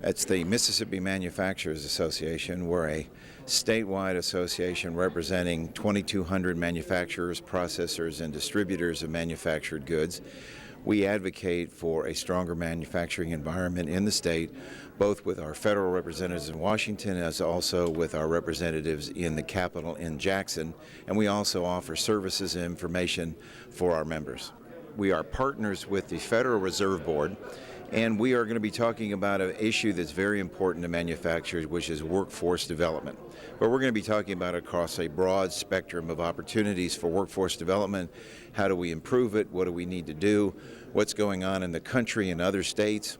It's the Mississippi Manufacturers Association. We're a statewide association representing 2,200 manufacturers, processors, and distributors of manufactured goods. We advocate for a stronger manufacturing environment in the state, both with our federal representatives in Washington as also with our representatives in the Capitol in Jackson, and we also offer services and information for our members. We are partners with the Federal Reserve Board, and we are going to be talking about an issue that's very important to manufacturers, which is workforce development. But we're going to be talking about it across a broad spectrum of opportunities for workforce development. How do we improve it? What do we need to do? What's going on in the country and other states?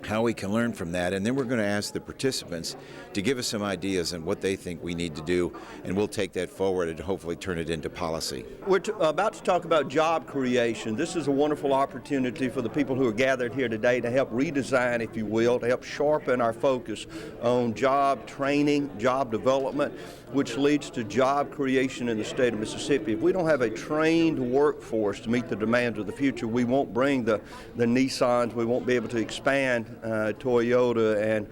How we can learn from that, and then we're going to ask the participants to give us some ideas on what they think we need to do, and we'll take that forward and hopefully turn it into policy. We're about to talk about job creation. This is a wonderful opportunity for the people who are gathered here today to help redesign, if you will, to help sharpen our focus on job training, job development, which leads to job creation in the state of Mississippi. If we don't have a trained workforce to meet the demands of the future, we won't bring the Nissans, we won't be able to expand Toyota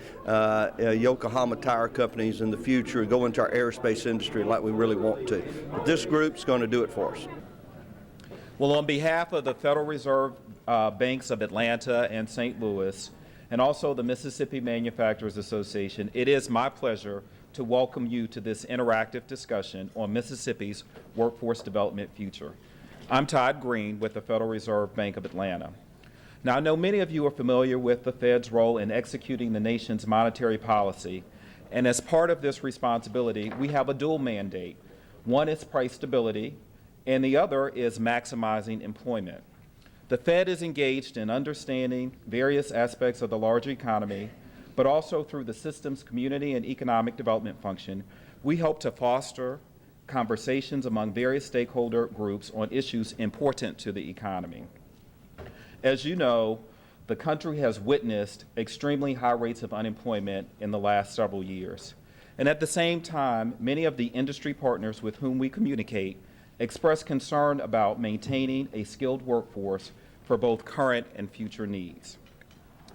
and Yokohama tire companies in the future and go into our aerospace industry like we really want to. But this group's going to do it for us. Well, on behalf of the Federal Reserve Banks of Atlanta and St. Louis, and also the Mississippi Manufacturers Association, it is my pleasure to welcome you to this interactive discussion on Mississippi's workforce development future. I'm Todd Green with the Federal Reserve Bank of Atlanta. Now, I know many of you are familiar with the Fed's role in executing the nation's monetary policy, and as part of this responsibility, we have a dual mandate. One is price stability, and the other is maximizing employment. The Fed is engaged in understanding various aspects of the larger economy, but also through the system's community and economic development function, we help to foster conversations among various stakeholder groups on issues important to the economy. As you know, the country has witnessed extremely high rates of unemployment in the last several years. And at the same time, many of the industry partners with whom we communicate express concern about maintaining a skilled workforce for both current and future needs.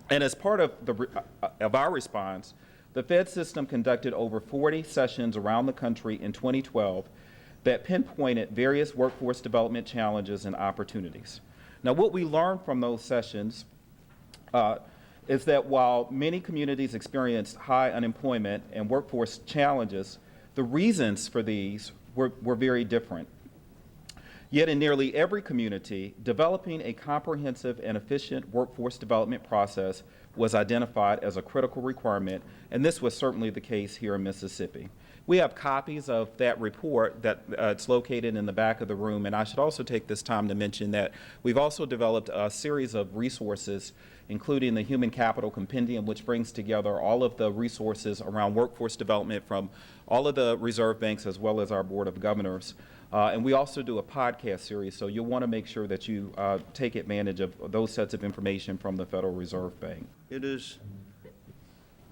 And as part of our response, the Fed system conducted over 40 sessions around the country in 2012 that pinpointed various workforce development challenges and opportunities. Now, what we learned from those sessions is that while many communities experienced high unemployment and workforce challenges, the reasons for these were very different. Yet in nearly every community, developing a comprehensive and efficient workforce development process was identified as a critical requirement, and this was certainly the case here in Mississippi. We have copies of that report that it's located in the back of the room, and I should also take this time to mention that we've also developed a series of resources, including the Human Capital Compendium, which brings together all of the resources around workforce development from all of the reserve banks as well as our Board of Governors. And we also do a podcast series, so you'll want to make sure that you take advantage of those sets of information from the Federal Reserve Bank. It is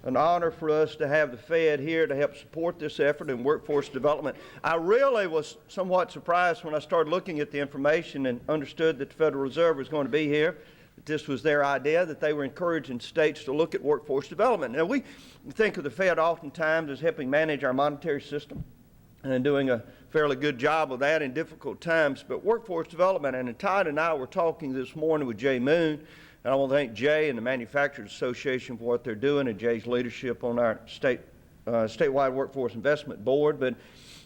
an honor for us to have the Fed here to help support this effort in workforce development. I really was somewhat surprised when I started looking at the information and understood that the Federal Reserve was going to be here, that this was their idea, that they were encouraging states to look at workforce development. Now, we think of the Fed oftentimes as helping manage our monetary system and doing a fairly good job of that in difficult times, but workforce development, and Todd and I were talking this morning with Jay Moon, and I want to thank Jay and the Manufacturers Association for what they're doing and Jay's leadership on our statewide workforce investment board. But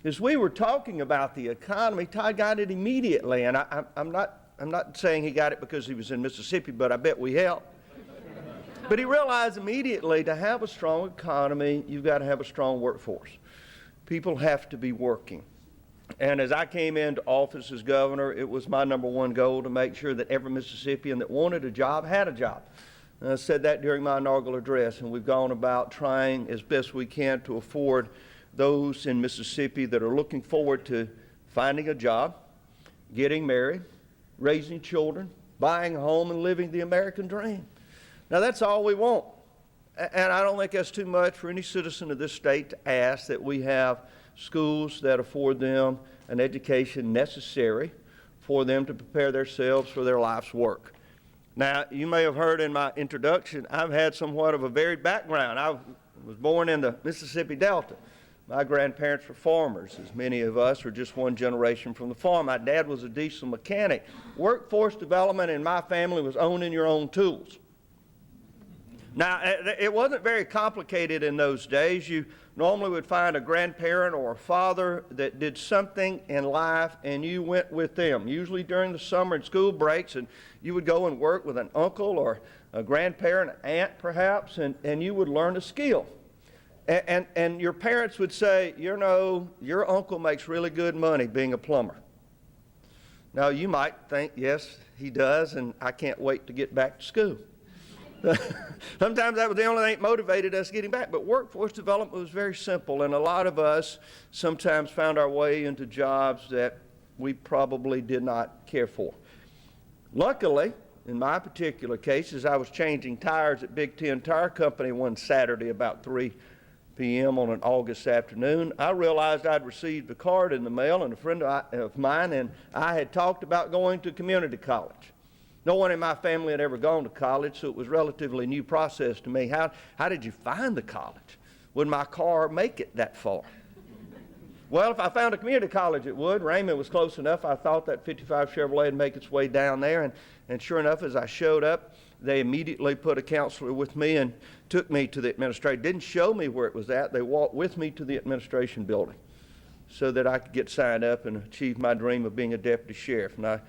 as we were talking about the economy, Todd got it immediately, and I'm not saying he got it because he was in Mississippi, but I bet we helped. But he realized immediately to have a strong economy, you've got to have a strong workforce. People have to be working. And as I came into office as governor, it was my number one goal to make sure that every Mississippian that wanted a job had a job. And I said that during my inaugural address, and we've gone about trying as best we can to afford those in Mississippi that are looking forward to finding a job, getting married, raising children, buying a home, and living the American dream. Now, that's all we want. And I don't think that's too much for any citizen of this state to ask that we have schools that afford them an education necessary for them to prepare themselves for their life's work. Now, you may have heard in my introduction, I've had somewhat of a varied background. I was born in the Mississippi Delta. My grandparents were farmers, as many of us are just one generation from the farm. My dad was a diesel mechanic. Workforce development in my family was owning your own tools. Now, it wasn't very complicated in those days. You normally would find a grandparent or a father that did something in life, and you went with them, usually during the summer and school breaks, and you would go and work with an uncle or a grandparent, an aunt perhaps, and you would learn a skill. And your parents would say, you know, your uncle makes really good money being a plumber. Now, you might think, yes, he does, and I can't wait to get back to school. Sometimes that was the only thing that motivated us getting back. But workforce development was very simple, and a lot of us sometimes found our way into jobs that we probably did not care for. Luckily, in my particular case, as I was changing tires at Big Ten Tire Company one Saturday about 3 p.m. on an August afternoon, I realized I'd received a card in the mail, and a friend of mine and I had talked about going to community college. No one in my family had ever gone to college, so it was a relatively new process to me. How did you find the college? Would my car make it that far? Well, if I found a community college, it would. Raymond was close enough. I thought that 55 Chevrolet would make its way down there. And sure enough, as I showed up, they immediately put a counselor with me and took me to the administration. Didn't show me where it was at. They walked with me to the administration building so that I could get signed up and achieve my dream of being a deputy sheriff. And I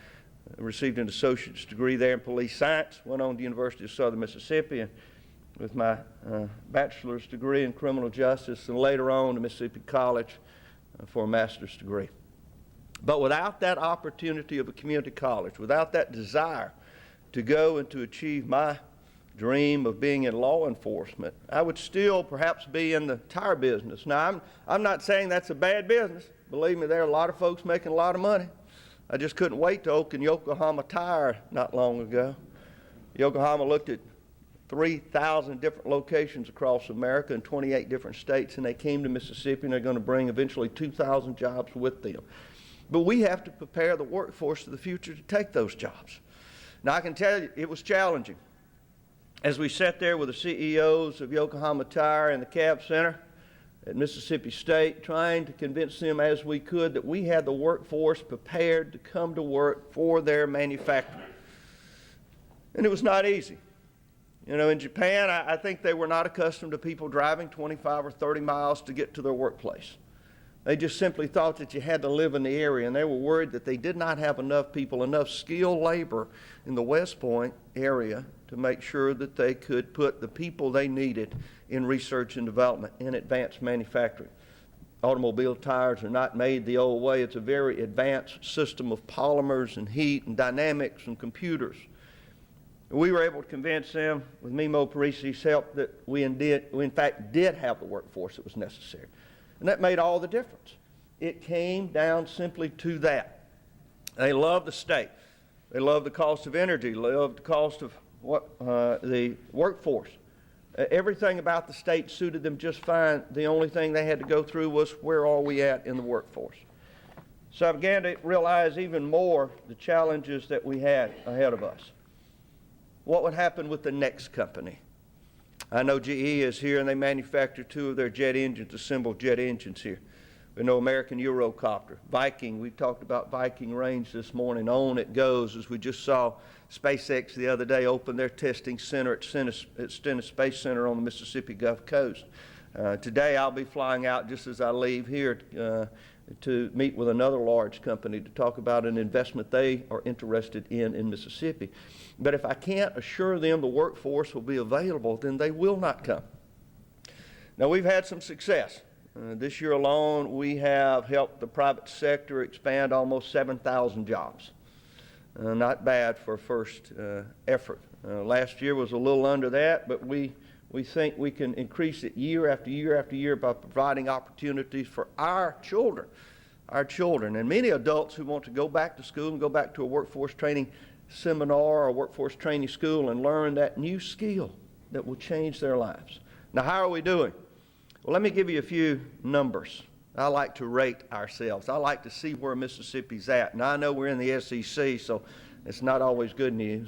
received an associate's degree there in police science, went on to the University of Southern Mississippi and with my bachelor's degree in criminal justice, and later on to Mississippi College for a master's degree. But without that opportunity of a community college, without that desire to go and to achieve my dream of being in law enforcement, I would still perhaps be in the tire business. Now, I'm not saying that's a bad business. Believe me, there are a lot of folks making a lot of money. I just couldn't wait to open Yokohama Tire not long ago. Yokohama looked at 3,000 different locations across America in 28 different states, and they came to Mississippi, and they're going to bring eventually 2,000 jobs with them. But we have to prepare the workforce of the future to take those jobs. Now, I can tell you, it was challenging. As we sat there with the CEOs of Yokohama Tire and the Cab Center at Mississippi State, trying to convince them as we could that we had the workforce prepared to come to work for their manufacturer. And it was not easy. You know, in Japan, I think they were not accustomed to people driving 25 or 30 miles to get to their workplace. They just simply thought that you had to live in the area, and they were worried that they did not have enough people, enough skilled labor in the West Point area to make sure that they could put the people they needed in research and development, in advanced manufacturing. Automobile tires are not made the old way. It's a very advanced system of polymers and heat and dynamics and computers. We were able to convince them, with Mimo Parisi's help, that we in fact did have the workforce that was necessary. And that made all the difference. It came down simply to that. They loved the state. They loved the cost of energy. They loved the cost of the workforce. Everything about the state suited them just fine. The only thing they had to go through was, where are we at in the workforce? So I began to realize even more the challenges that we had ahead of us. What would happen with the next company? I know GE is here, and they manufacture 2 of their jet engines, assembled jet engines here. We know American Eurocopter, Viking. We talked about Viking range this morning. On it goes, as we just saw SpaceX the other day open their testing center at Stennis Space Center on the Mississippi Gulf Coast. Today I'll be flying out just as I leave here to meet with another large company to talk about an investment they are interested in Mississippi. But if I can't assure them the workforce will be available, then they will not come. Now, we've had some success. This year alone, we have helped the private sector expand almost 7,000 jobs. Not bad for a first effort. Last year was a little under that, but we think we can increase it year after year after year by providing opportunities for our children, and many adults who want to go back to school and go back to a workforce training seminar or workforce training school and learn that new skill that will change their lives. Now, how are we doing? Well, let me give you a few numbers. I like to rate ourselves. I like to see where Mississippi's at. Now, I know we're in the SEC, so it's not always good news.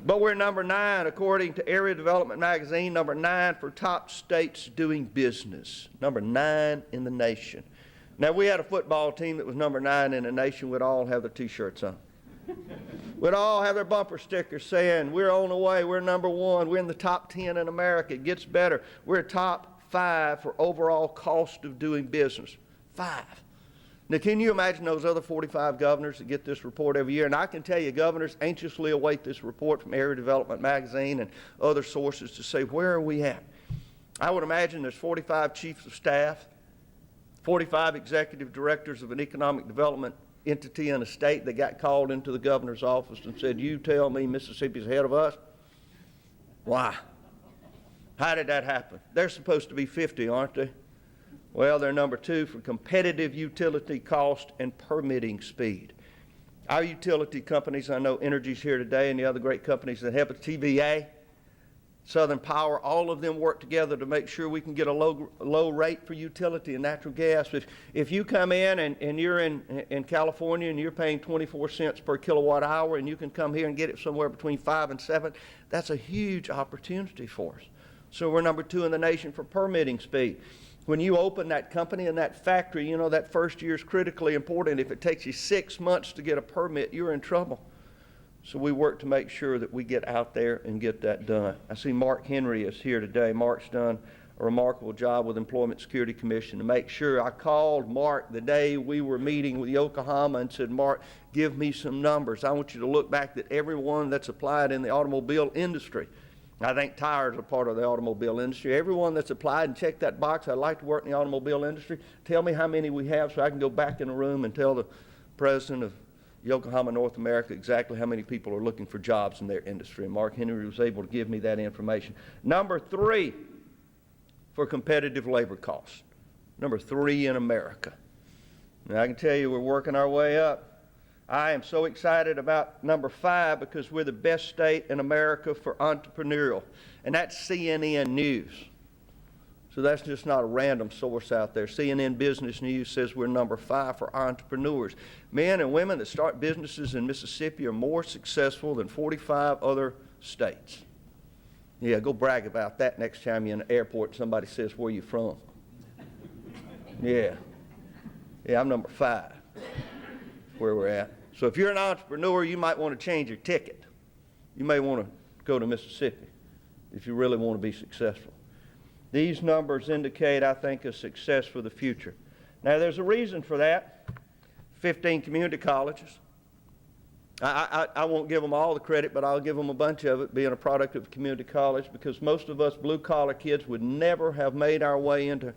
But we're number 9, according to Area Development Magazine, number 9 for top states doing business. Number 9 in the nation. Now, we had a football team that was number 9 in the nation. We'd all have their T-shirts on. We'd all have their bumper stickers saying, we're on the way, we're number 1, we're in the top 10 in America. It gets better. We're top 5 for overall cost of doing business. 5. Now, can you imagine those other 45 governors that get this report every year? And I can tell you, governors anxiously await this report from Area Development Magazine and other sources to say, where are we at? I would imagine there's 45 chiefs of staff, 45 executive directors of an economic development entity in a state that got called into the governor's office and said, you tell me Mississippi's ahead of us? Why? How did that happen? They're supposed to be 50, aren't they? Well, they're number 2 for competitive utility cost and permitting speed. Our utility companies, I know Entergy's here today and the other great companies that help us, TVA, Southern Power, all of them work together to make sure we can get a low rate for utility and natural gas. If you come in and you're in California and you're paying 24 cents per kilowatt hour and you can come here and get it somewhere between 5 and 7, that's a huge opportunity for us. So we're number 2 in the nation for permitting speed. When you open that company and that factory, you know that first year is critically important. If it takes you 6 months to get a permit, you're in trouble. So we work to make sure that we get out there and get that done. I see Mark Henry is here today. Mark's done a remarkable job with Employment Security Commission to make sure. I called Mark the day we were meeting with Yokohama and said, Mark, give me some numbers. I want you to look back at everyone that's applied in the automobile industry. I think tires are part of the automobile industry. Everyone that's applied and checked that box, I'd like to work in the automobile industry. Tell me how many we have so I can go back in the room and tell the president of Yokohama North America exactly how many people are looking for jobs in their industry. And Mark Henry was able to give me that information. Number 3 for competitive labor costs. Number 3 in America. Now I can tell you we're working our way up. I am so excited about number 5 because we're the best state in America for entrepreneurial. And that's CNN News. So that's just not a random source out there. CNN Business News says we're number 5 for entrepreneurs. Men and women that start businesses in Mississippi are more successful than 45 other states. Yeah, go brag about that next time you're in the airport and somebody says, where you from? Yeah, I'm number 5 where we're at. So if you're an entrepreneur, you might want to change your ticket. You may want to go to Mississippi if you really want to be successful. These numbers indicate, I think, a success for the future. Now, there's a reason for that. 15 community colleges. I won't give them all the credit, but I'll give them a bunch of it, being a product of a community college, because most of us blue-collar kids would never have made our way into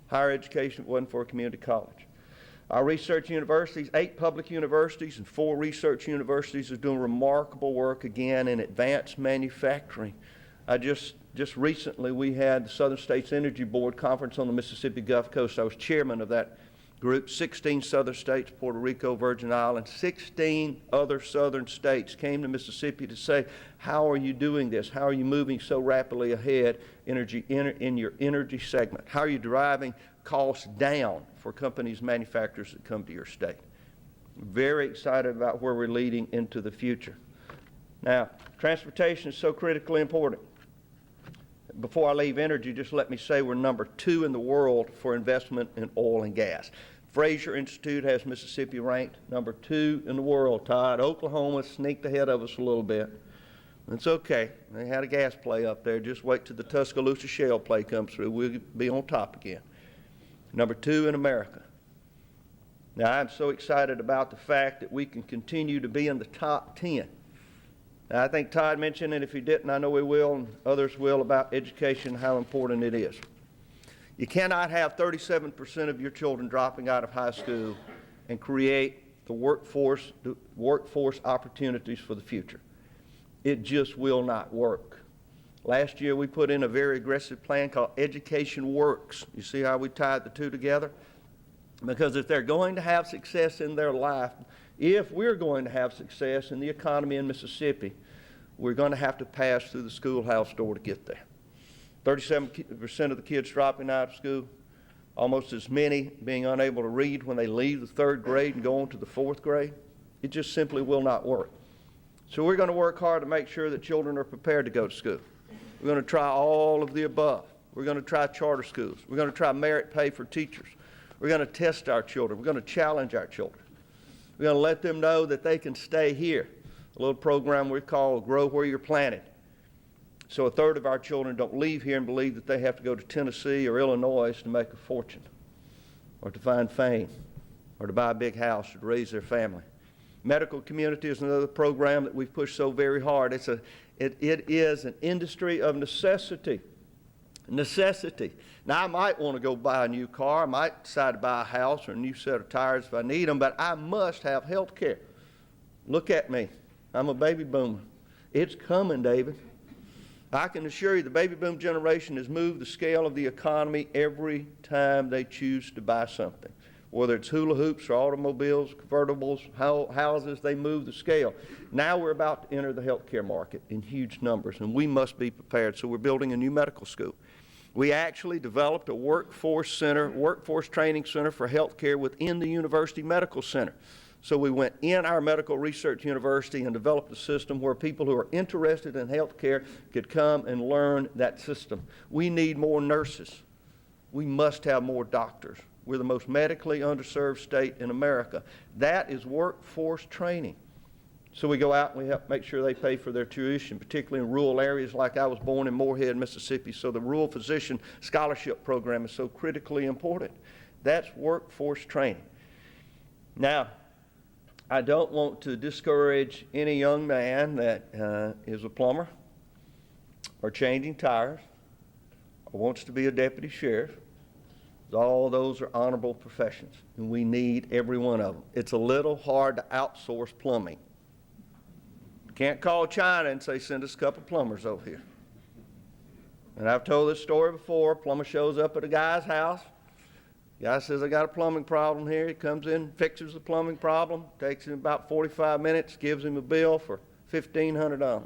higher education if it wasn't for a community college. Our research universities, 8 public universities and 4 research universities are doing remarkable work again in advanced manufacturing. Just recently we had the Southern States Energy Board Conference on the Mississippi Gulf Coast. I was chairman of that group. 16 southern states, Puerto Rico, Virgin Islands, 16 other southern states came to Mississippi to say, how are you doing this? How are you moving so rapidly ahead in your energy segment? How are you driving costs down for companies, manufacturers that come to your state? Very excited about where we're leading into the future. Now, transportation is so critically important. Before I leave energy, just let me say we're number 2 in the world for investment in oil and gas. Fraser Institute has Mississippi ranked number 2 in the world, Todd. Oklahoma sneaked ahead of us a little bit. It's okay. They had a gas play up there. Just wait till the Tuscaloosa shale play comes through. We'll be on top again. Number 2 in America. Now, I'm so excited about the fact that we can continue to be in the top 10. Now, I think Todd mentioned it. If he didn't, I know he will, and others will, about education, how important it is. You cannot have 37% of your children dropping out of high school and create the workforce opportunities for the future. It just will not work. Last year, we put in a very aggressive plan called Education Works. You see how we tied the two together? Because if they're going to have success in their life, if we're going to have success in the economy in Mississippi, we're going to have to pass through the schoolhouse door to get there. 37% of the kids dropping out of school, almost as many being unable to read when they leave the 3rd grade and go on to the 4th grade. It just simply will not work. So we're going to work hard to make sure that children are prepared to go to school. We're going to try all of the above. We're going to try charter schools. We're going to try merit pay for teachers. We're going to test our children. We're going to challenge our children. We're going to let them know that they can stay here. A little program we call Grow Where You're Planted. So a third of our children don't leave here and believe that they have to go to Tennessee or Illinois to make a fortune, or to find fame, or to buy a big house, or to raise their family. Medical community is another program that we've pushed so very hard. It is an industry of necessity. Necessity. Now, I might want to go buy a new car. I might decide to buy a house or a new set of tires if I need them, but I must have health care. Look at me. I'm a baby boomer. It's coming, David. I can assure you the baby boom generation has moved the scale of the economy every time they choose to buy something. Whether it's hula hoops or automobiles, convertibles, houses, they move the scale. Now we're about to enter the healthcare market in huge numbers, and we must be prepared. So we're building a new medical school. We actually developed a workforce training center for healthcare within the University Medical Center. So we went in our medical research university and developed a system where people who are interested in healthcare could come and learn that system. We need more nurses. We must have more doctors. We're the most medically underserved state in America. That is workforce training. So we go out and we help make sure they pay for their tuition, particularly in rural areas like I was born in Moorhead, Mississippi. So the Rural Physician Scholarship Program is so critically important. That's workforce training. Now, I don't want to discourage any young man that is a plumber or changing tires or wants to be a deputy sheriff. All those are honorable professions, and we need every one of them. It's a little hard to outsource plumbing. Can't call China and say, send us a couple plumbers over here. And I've told this story before. Plumber shows up at a guy's house. Guy says, I got a plumbing problem here. He comes in, fixes the plumbing problem, takes him about 45 minutes, gives him a bill for $1,500.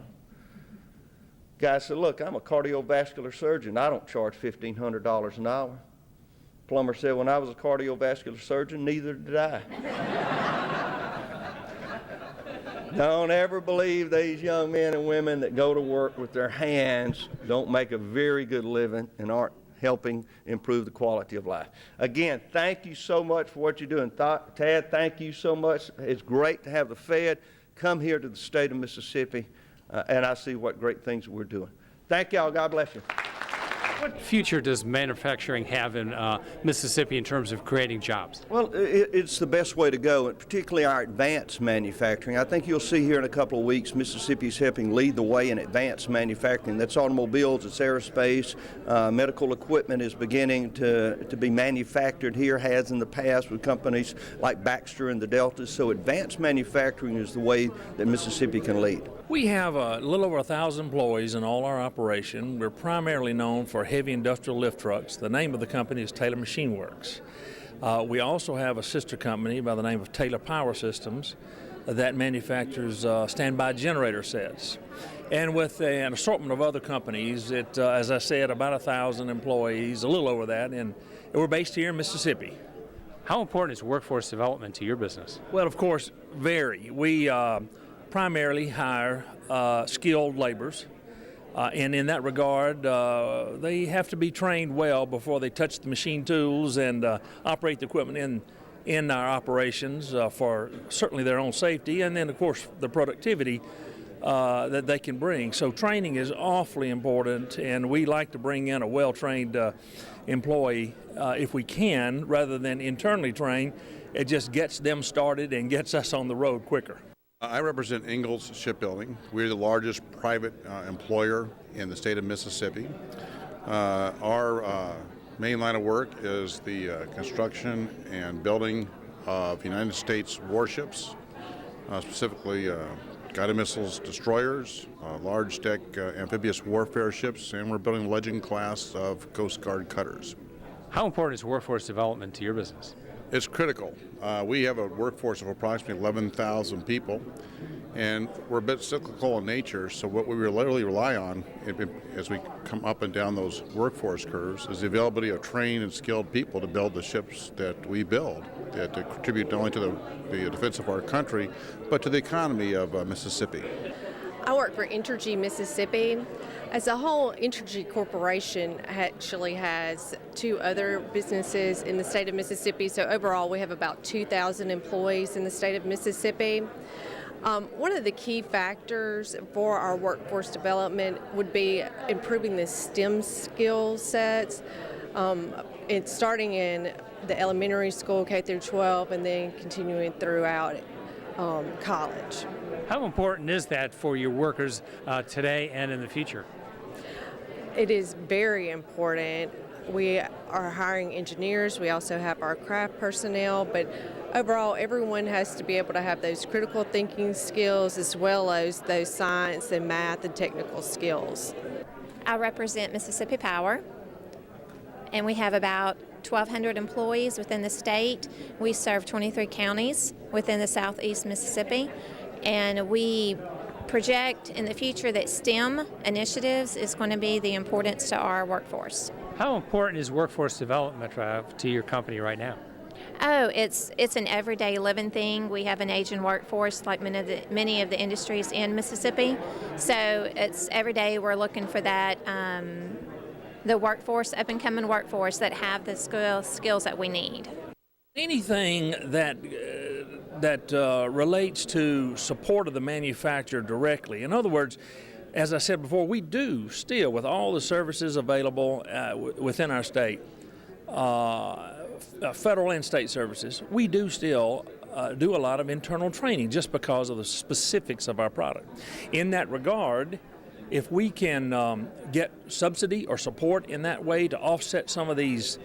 Guy said, look, I'm a cardiovascular surgeon. I don't charge $1,500 an hour. Plumber said, when I was a cardiovascular surgeon, neither did I. Don't ever believe these young men and women that go to work with their hands don't make a very good living and aren't helping improve the quality of life. Again, thank you so much for what you're doing. Tad, thank you so much. It's great to have the Fed come here to the state of Mississippi, and I see what great things we're doing. Thank y'all. God bless you. What future does manufacturing have in Mississippi in terms of creating jobs? Well, it's the best way to go, and particularly our advanced manufacturing. I think you'll see here in a couple of weeks, Mississippi is helping lead the way in advanced manufacturing. That's automobiles, it's aerospace, medical equipment is beginning to be manufactured here, has in the past with companies like Baxter and the Delta. So advanced manufacturing is the way that Mississippi can lead. We have a little over 1,000 employees in all our operation. We're primarily known for heavy industrial lift trucks. The name of the company is Taylor Machine Works. We also have a sister company by the name of Taylor Power Systems that manufactures standby generator sets. And with an assortment of other companies, as I said, about 1,000 employees, a little over that, and we're based here in Mississippi. How important is workforce development to your business? Well, of course, very. We primarily hire skilled laborers, and in that regard, they have to be trained well before they touch the machine tools and operate the equipment in our operations for certainly their own safety, and then, of course, the productivity that they can bring. So training is awfully important, and we like to bring in a well-trained employee if we can, rather than internally trained. It just gets them started and gets us on the road quicker. I represent Ingalls Shipbuilding. We're the largest private employer in the state of Mississippi. Our main line of work is the construction and building of United States warships, specifically guided missiles destroyers, large deck amphibious warfare ships, and we're building a Legend class of Coast Guard cutters. How important is workforce development to your business? It's critical. We have a workforce of approximately 11,000 people, and we're a bit cyclical in nature, so what we really rely on as we come up and down those workforce curves is the availability of trained and skilled people to build the ships that we build, that contribute not only to the defense of our country, but to the economy of Mississippi. I work for Entergy, Mississippi. As a whole, Entergy Corporation actually has 2 other businesses in the state of Mississippi. So overall, we have about 2,000 employees in the state of Mississippi. One of the key factors for our workforce development would be improving the STEM skill sets. It's starting in the elementary school, K through 12, and then continuing throughout college. How important is that for your workers today and in the future? It is very important. We are hiring engineers. We also have our craft personnel, but overall, everyone has to be able to have those critical thinking skills as well as those science and math and technical skills. I represent Mississippi Power, and we have about 1,200 employees within the state. We serve 23 counties within the southeast Mississippi, and we project in the future that STEM initiatives is going to be the importance to our workforce. How important is workforce development to your company right now? Oh, it's an everyday living thing. We have an aging workforce like many of the industries in Mississippi, so it's every day we're looking for that the workforce, up and coming workforce that have the skills that we need. Anything that relates to support of the manufacturer directly. In other words, as I said before, we do still, with all the services available within our state, federal and state services, we do still do a lot of internal training just because of the specifics of our product. In that regard, if we can get subsidy or support in that way to offset some of these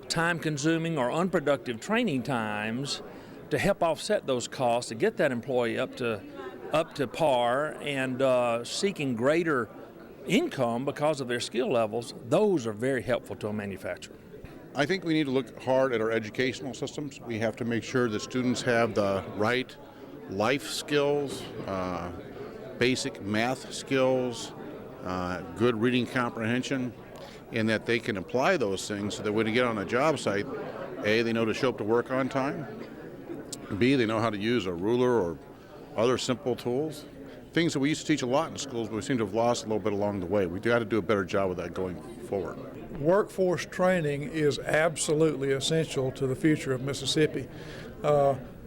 time-consuming or unproductive training times to help offset those costs, to get that employee up to par and seeking greater income because of their skill levels, those are very helpful to a manufacturer. I think we need to look hard at our educational systems. We have to make sure that students have the right life skills, basic math skills, good reading comprehension, and that they can apply those things so that when they get on a job site, A, they know to show up to work on time, B, they know how to use a ruler or other simple tools. Things that we used to teach a lot in schools, but we seem to have lost a little bit along the way. We've got to do a better job with that going forward. Workforce training is absolutely essential to the future of Mississippi.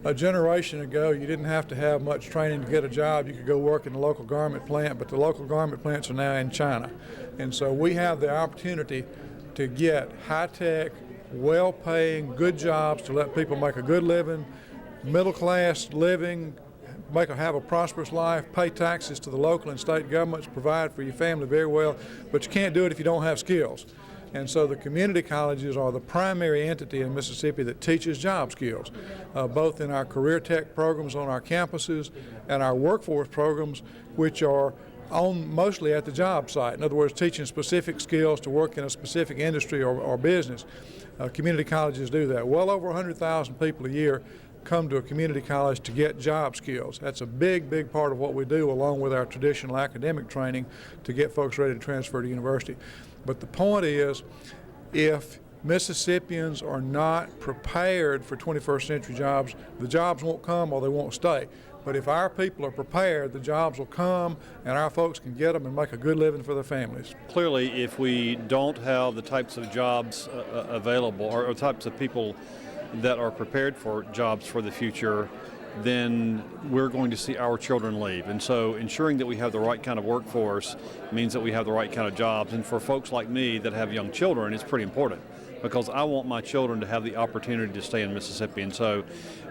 A generation ago, you didn't have to have much training to get a job. You could go work in the local garment plant, but the local garment plants are now in China. And so we have the opportunity to get high-tech, well-paying, good jobs to let people make a good living, middle-class living, have a prosperous life, pay taxes to the local and state governments, provide for your family very well, but you can't do it if you don't have skills. And so the community colleges are the primary entity in Mississippi that teaches job skills, both in our career tech programs on our campuses and our workforce programs, which are on mostly at the job site. In other words, teaching specific skills to work in a specific industry or business. Community colleges do that. Well over 100,000 people a year come to a community college to get job skills. That's a big, big part of what we do, along with our traditional academic training to get folks ready to transfer to university. But the point is, if Mississippians are not prepared for 21st century jobs, the jobs won't come or they won't stay. But if our people are prepared, the jobs will come and our folks can get them and make a good living for their families. Clearly, if we don't have the types of jobs available or types of people that are prepared for jobs for the future, then we're going to see our children leave. And so ensuring that we have the right kind of workforce means that we have the right kind of jobs. And for folks like me that have young children, it's pretty important because I want my children to have the opportunity to stay in Mississippi. And so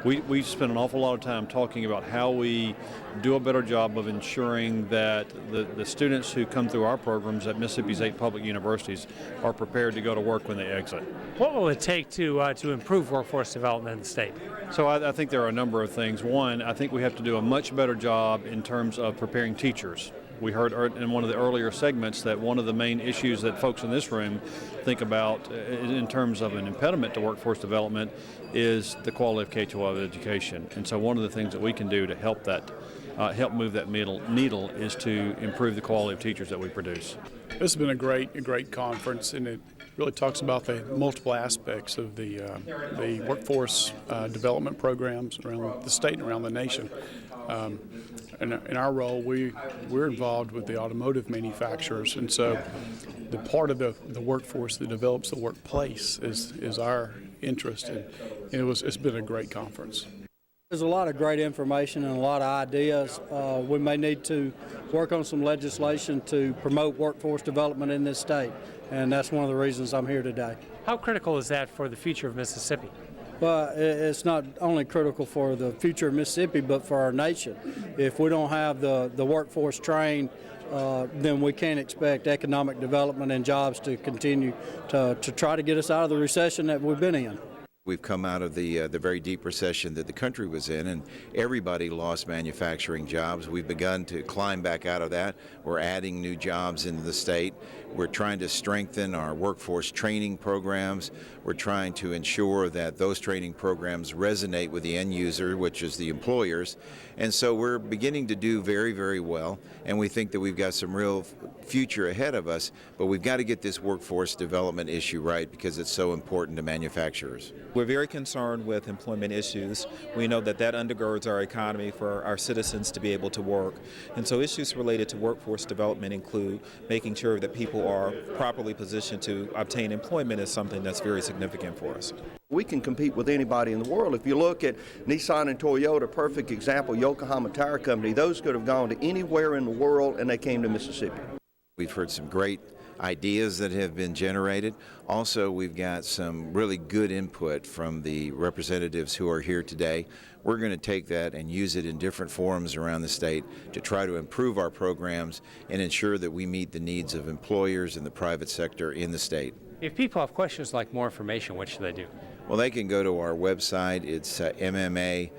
we spend an awful lot of time talking about how we do a better job of ensuring that the students who come through our programs at Mississippi's 8 public universities are prepared to go to work when they exit. What will it take to improve workforce development in the state? So I think there are a number of things. One, I think we have to do a much better job in terms of preparing teachers. We heard in one of the earlier segments that one of the main issues that folks in this room think about in terms of an impediment to workforce development is the quality of K-12 education. And so one of the things that we can do to help move that needle is to improve the quality of teachers that we produce. This has been a great conference, and it really talks about the multiple aspects of the workforce development programs around the state and around the nation. In our role, we're involved with the automotive manufacturers, and so the part of the workforce that develops the workplace is our interest, and it's been a great conference. There's a lot of great information and a lot of ideas. We may need to work on some legislation to promote workforce development in this state, and that's one of the reasons I'm here today. How critical is that for the future of Mississippi? Well, it's not only critical for the future of Mississippi, but for our nation. If we don't have the workforce trained, then we can't expect economic development and jobs to continue to try to get us out of the recession that we've been in. We've come out of the very deep recession that the country was in, and everybody lost manufacturing jobs. We've begun to climb back out of that. We're adding new jobs into the state. We're trying to strengthen our workforce training programs. We're trying to ensure that those training programs resonate with the end user, which is the employers. And so we're beginning to do very, very well, and we think that we've got some real future ahead of us, but we've got to get this workforce development issue right because it's so important to manufacturers. We're very concerned with employment issues. We know that undergirds our economy for our citizens to be able to work. And so issues related to workforce development include making sure that people are properly positioned to obtain employment is something that's very significant for us. We can compete with anybody in the world. If you look at Nissan and Toyota, perfect example, Yokohama Tire Company, those could have gone to anywhere in the world and they came to Mississippi. We've heard some great ideas that have been generated. Also, we've got some really good input from the representatives who are here today. We're going to take that and use it in different forums around the state to try to improve our programs and ensure that we meet the needs of employers and the private sector in the state. If people have questions like more information, what should they do? Well, they can go to our website. It's mma-web.org,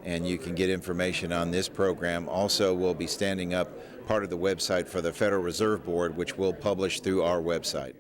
and you can get information on this program. Also, we'll be standing up part of the website for the Federal Reserve Board, which we'll publish through our website.